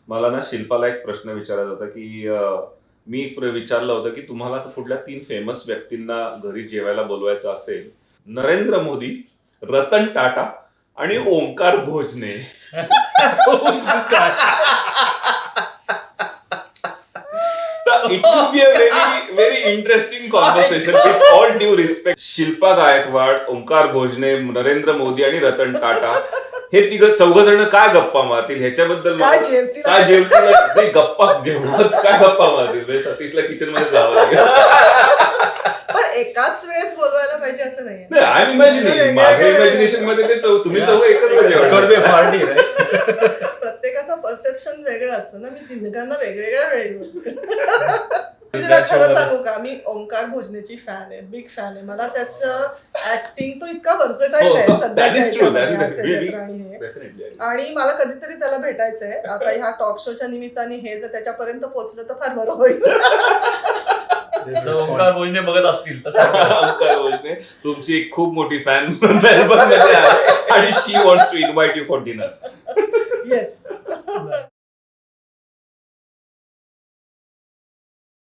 मला ना शिल्पाला एक प्रश्न विचारायचा होता की मी विचारलं होतं की तुम्हाला कुठल्या 3 फेमस व्यक्तींना घरी जेवायला बोलवायचं असेल, नरेंद्र मोदी, रतन टाटा आणि Omkar Bhojane. Who is this guy? It will be a very interesting conversation with all due respect. Shilpa Gaikwad, Omkar Bhojane, Narendra Modi आणि रतन टाटा हे चौघ जण काय गप्पा मारतील ह्याच्याबद्दल काय जेवतील काय जेवतील नाही, गप्पा घेऊन काय गप्पा मारतील. सतीशला किचन मध्ये जावं लागेल. पण एकाच वेळेस बोलवायला पाहिजे असं नाही. नाही, आय एम इमॅजिनिंग, माझ्या इमॅजिनेशन मध्ये ते तुम्ही चौघ एकत्र पार्टी. प्रत्येकाचं परसेप्शन वेगळं असतं ना. मी तिघांना वेगवेगळ्या वेळी तुला खरं सांगू का, मी ओंकार भोजनेची फॅन आहे, बिग फॅन आहे. मला त्याचं ऍक्टिंग तो इतका व्हर्सटाईल आहे सध्या. आणि मला कधीतरी त्याला भेटायचंय. आता ह्या टॉक शोच्या निमित्ताने हे जर त्याच्यापर्यंत पोहोचलं तर फार बरं होईल. ओंकार भोजने बघत असतील ओंकार भोजने तुमची एक खूप मोठी फॅन मेलबर्न मध्ये आहे आणि she wants to invite you for dinner. Yes.